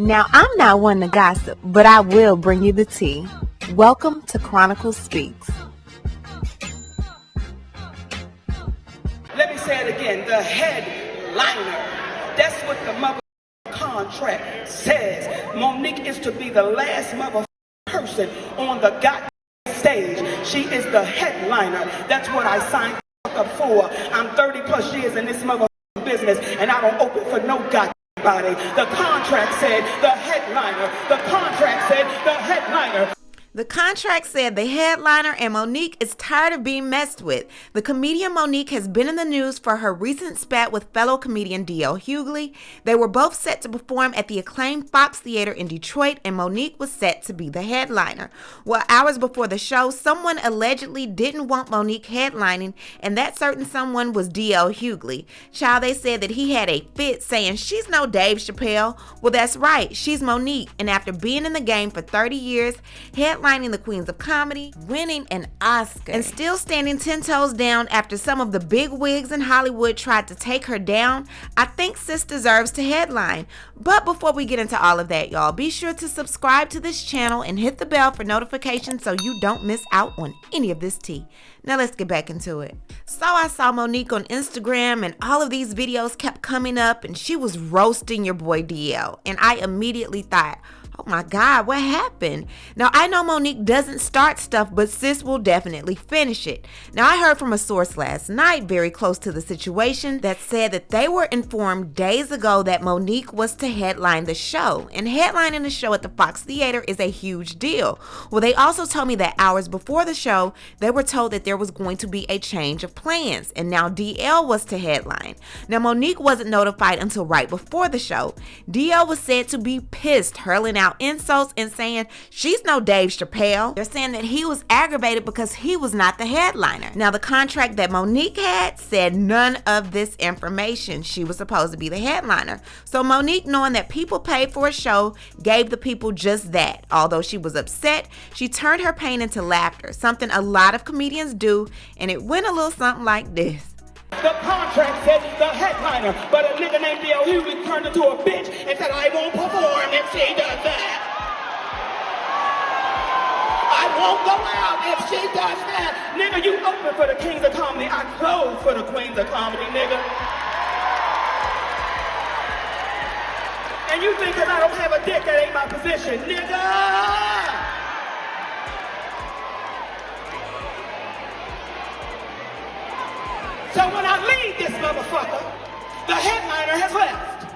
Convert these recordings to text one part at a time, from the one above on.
Now, I'm not one to gossip, but I will bring you the tea. Welcome to Chronicle Speaks. Let me say it again, the headliner. That's what the mother contract says. Monique is to be the last mother person on the goddamn stage. She is the headliner. That's what I signed up for. I'm 30 plus years in this mother business, and I don't open for no goddamn body. The contract said the headliner. The contract said the headliner. The contract said the headliner, and Monique is tired of being messed with. The comedian Monique has been in the news for her recent spat with fellow comedian D.L. Hughley. They were both set to perform at the acclaimed Fox Theater in Detroit, and Monique was set to be the headliner. Well, hours before the show, someone allegedly didn't want Monique headlining, and that certain someone was D.L. Hughley. Child, they said that he had a fit saying, "She's no Dave Chappelle." Well, that's right, she's Monique, and after being in the game for 30 years, headlining the Queens of Comedy, winning an Oscar, and still standing 10 toes down after some of the big wigs in Hollywood tried to take her down, I think sis deserves to headline. But before we get into all of that, y'all, be sure to subscribe to this channel and hit the bell for notifications so you don't miss out on any of this tea. Now let's get back into it. So I saw Monique on Instagram, and all of these videos kept coming up, and she was roasting your boy DL, and I immediately thought, oh my God, what happened? Now, I know Monique doesn't start stuff, but sis will definitely finish it. Now, I heard from a source last night very close to the situation that said that they were informed days ago that Monique was to headline the show. And headlining the show at the Fox Theater is a huge deal. Well, they also told me that hours before the show, they were told that there was going to be a change of plans. And now DL was to headline. Now, Monique wasn't notified until right before the show. DL was said to be pissed, hurling out insults and saying she's no Dave Chappelle. They're saying that he was aggravated because he was not the headliner. Now, the contract that Monique had said none of this information. She was supposed to be the headliner. So Monique, knowing that people paid for a show, gave the people just that. Although she was upset, she turned her pain into laughter, something a lot of comedians do, and it went a little something like this. The contract said the headliner, but a nigga named D.L. Hughley turned into a bitch and said, I won't perform if she does that. I won't go out if she does that. Nigga, you open for the kings of comedy. I close for the queens of comedy, nigga. And you think that I don't have a dick, that ain't my position, nigga. So when I leave this motherfucker, the headliner has left.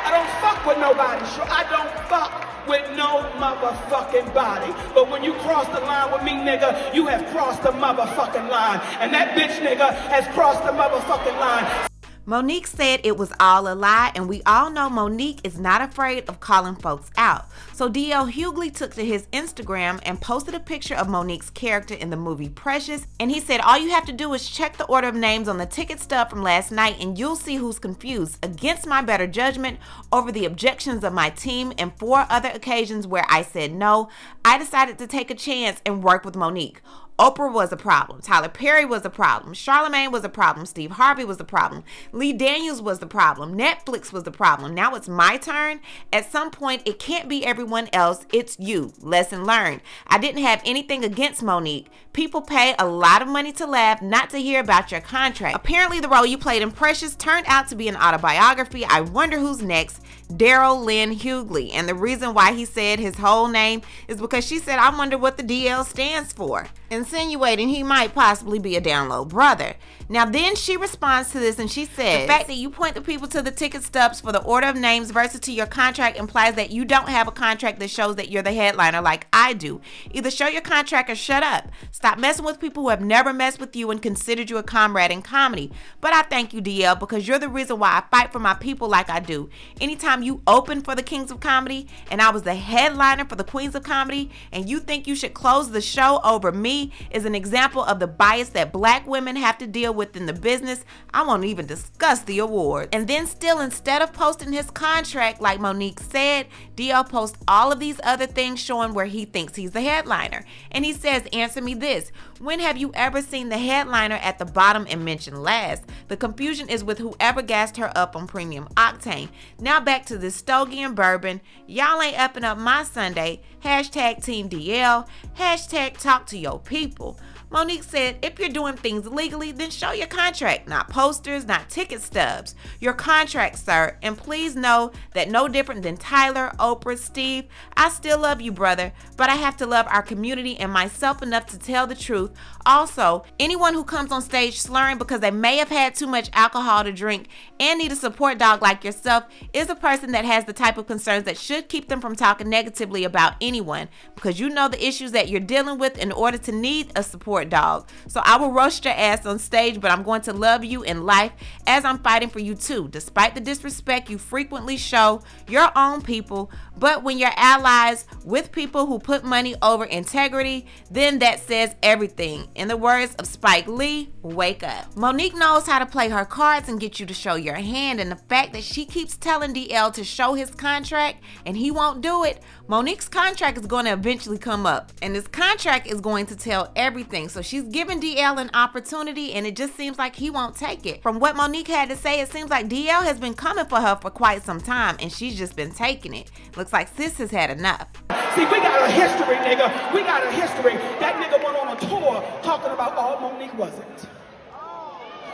I don't fuck with nobody. I don't fuck with no motherfucking body. But when you cross the line with me, nigga, you have crossed the motherfucking line. And that bitch nigga has crossed the motherfucking line. Monique said it was all a lie, and we all know Monique is not afraid of calling folks out. So D.L. Hughley took to his Instagram and posted a picture of Monique's character in the movie Precious, and he said all you have to do is check the order of names on the ticket stub from last night and you'll see who's confused. Against my better judgment, over the objections of my team and 4 other occasions where I said no, I decided to take a chance and work with Monique. Oprah was a problem. Tyler Perry was a problem. Charlamagne was a problem. Steve Harvey was the problem. Lee Daniels was the problem. Netflix was the problem. Now it's my turn. At some point, it can't be everyone else. It's you. Lesson learned. I didn't have anything against Monique. People pay a lot of money to laugh, not to hear about your contract. Apparently, the role you played in Precious turned out to be an autobiography. I wonder who's next. Daryl Lynn Hughley. And the reason why he said his whole name is because she said, I wonder what the DL stands for, insinuating he might possibly be a down low brother. Now then she responds to this and she says, the fact that you point the people to the ticket stubs for the order of names versus to your contract implies that you don't have a contract that shows that you're the headliner like I do. Either show your contract or shut up. Stop messing with people who have never messed with you and considered you a comrade in comedy. But I thank you, DL, because you're the reason why I fight for my people like I do. Anytime you open for the Kings of Comedy and I was the headliner for the Queens of Comedy and you think you should close the show over me, is an example of the bias that black women have to deal with in the business. I won't even discuss the award. And then still, instead of posting his contract like Monique said, DL posts all of these other things showing where he thinks he's the headliner. And he says, answer me this. When have you ever seen the headliner at the bottom and mentioned last? The confusion is with whoever gassed her up on premium octane. Now back to this stogie and bourbon. Y'all ain't upping up my Sunday. Hashtag Team DL. Hashtag talk to your people. Monique said, if you're doing things legally, then show your contract, not posters, not ticket stubs. Your contract, sir. And please know that no different than Tyler, Oprah, Steve, I still love you, brother, but I have to love our community and myself enough to tell the truth. Also, anyone who comes on stage slurring because they may have had too much alcohol to drink and need a support dog like yourself is a person that has the type of concerns that should keep them from talking negatively about anyone, because you know the issues that you're dealing with in order to need a support dog. So I will roast your ass on stage, but I'm going to love you in life as I'm fighting for you too, despite the disrespect you frequently show your own people. But when you're allies with people who put money over integrity, then that says everything. In the words of Spike Lee, wake up. Monique knows how to play her cards and get you to show your hand, and the fact that she keeps telling DL to show his contract and he won't do it, Monique's contract is going to eventually come up, and this contract is going to tell everything. So she's giving DL an opportunity, and it just seems like he won't take it. From what Monique had to say, it seems like DL has been coming for her for quite some time, and she's just been taking it. Looks like sis has had enough. See, we got a history, nigga. We got a history. That nigga went on a tour talking about all Monique wasn't.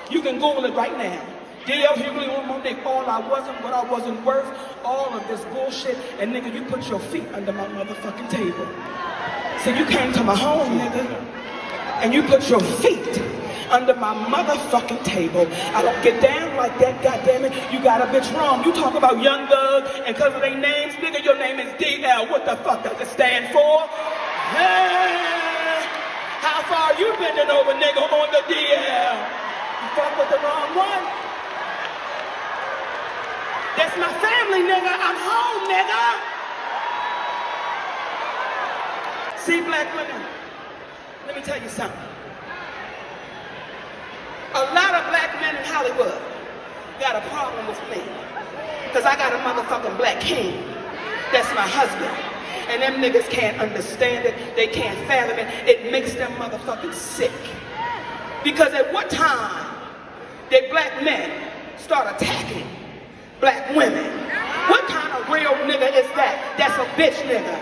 You can Google it right now. DL Hughley on Monique, all I wasn't, what I wasn't worth, all of this bullshit, and nigga, you put your feet under my motherfucking table. See, you came to my home, nigga, and you put your feet under my motherfucking table. I don't get down like that, goddammit. You got a bitch wrong. You talk about Young Thug, and cause of their names, nigga, your name is DL. What the fuck does it stand for? Hey, how far you bending over, nigga, on the DL? You fuck with the wrong one? That's my family, nigga. I'm home, nigga. See, black women, let me tell you something. A lot of black men in Hollywood got a problem with me, because I got a motherfucking black king. That's my husband. And them niggas can't understand it. They can't fathom it. It makes them motherfucking sick. Because at what time did black men start attacking black women? What kind of real nigga is that? That's a bitch nigga.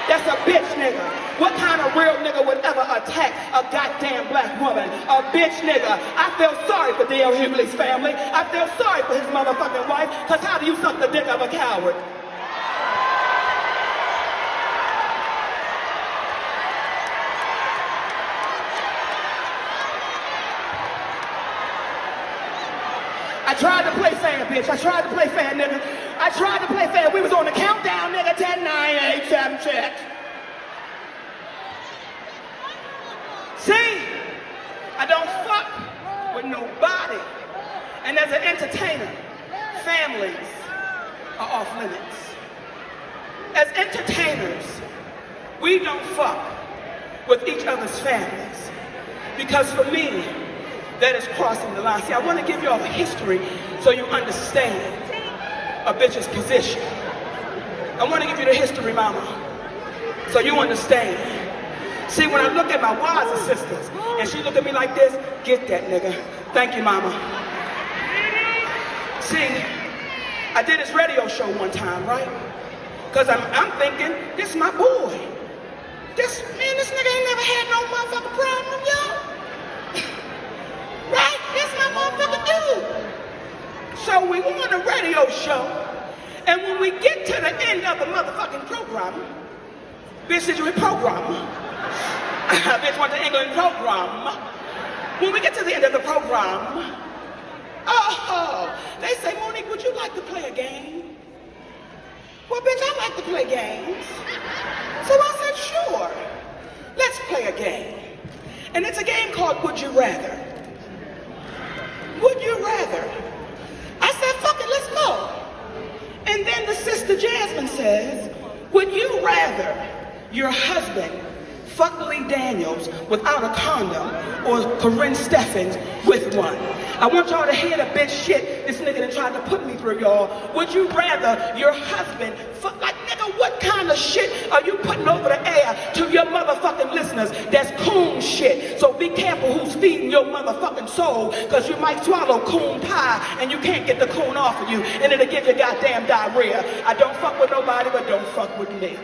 That's a bitch nigga. What kind of real nigga would ever attack a goddamn black woman? A bitch nigga. I feel sorry for D.L. Hughley's family. I feel sorry for his motherfucking wife, because how do you suck the dick of a coward? I tried to play fair, bitch. I tried to play fair, nigga. I tried to play fair. We was on the countdown, nigga. 10, 9, 8, 7, check. See? I don't fuck with nobody. And as an entertainer, families are off limits. As entertainers, we don't fuck with each other's families. Because for me, that is crossing the line. See, I want to give you all a history so you understand a bitch's position. I want to give you the history, mama, so you understand. See, when I look at my wives and sisters, and she look at me like this, get that, nigga. Thank you, mama. See, I did this radio show one time, right? Because I'm thinking, this is my boy. This nigga ain't never had no motherfucking problem, y'all. Right? That's my motherfucking dude. So we on a radio show, and when we get to the end of the motherfucking program, bitch, did you hit program? Bitch went to England program. When we get to the end of the program, they say, Monique, would you like to play a game? Well, bitch, I like to play games. So I said, sure, let's play a game. And it's a game called Would You Rather. Would you rather? I said, fuck it, let's go. And then the sister Jasmine says, would you rather your husband fuck Lee Daniels without a condom or Corinne Steffens with one. I want y'all to hear the bitch shit this nigga done tried to put me through, y'all. Would you rather your husband fuck, like, nigga, what kind of shit are you putting over the air to your motherfucking listeners? That's coon shit. So be careful who's feeding your motherfucking soul, because you might swallow coon pie and you can't get the coon off of you, and it'll give you goddamn diarrhea. I don't fuck with nobody, but don't fuck with me.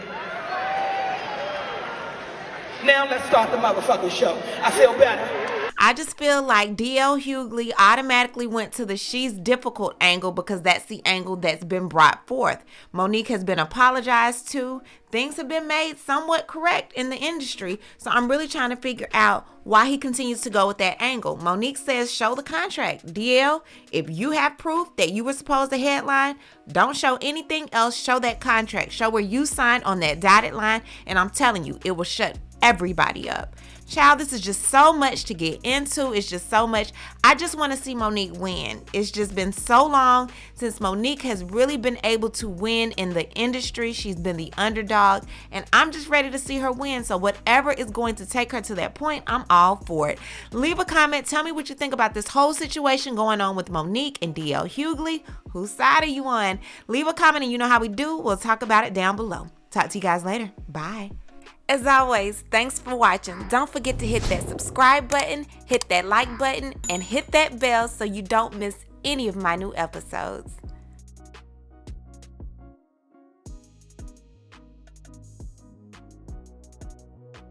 Now let's start the motherfucking show. I feel better. I just feel like DL Hughley automatically went to the she's difficult angle because that's the angle that's been brought forth. Monique has been apologized to. Things have been made somewhat correct in the industry. So I'm really trying to figure out why he continues to go with that angle. Monique says, show the contract. DL, if you have proof that you were supposed to headline, don't show anything else. Show that contract. Show where you signed on that dotted line. And I'm telling you, it will shut everybody up. Child, this is just so much to get into. It's just so much. I just want to see Monique win. It's just been so long since Monique has really been able to win in the industry. She's been the underdog, and I'm just ready to see her win. So whatever is going to take her to that point, I'm all for it. Leave a comment. Tell me what you think about this whole situation going on with Monique and DL Hughley. Whose side are you on? Leave a comment, and you know how we do. We'll talk about it down below. Talk to you guys later. Bye. As always, thanks for watching. Don't forget to hit that subscribe button, hit that like button, and hit that bell so you don't miss any of my new episodes.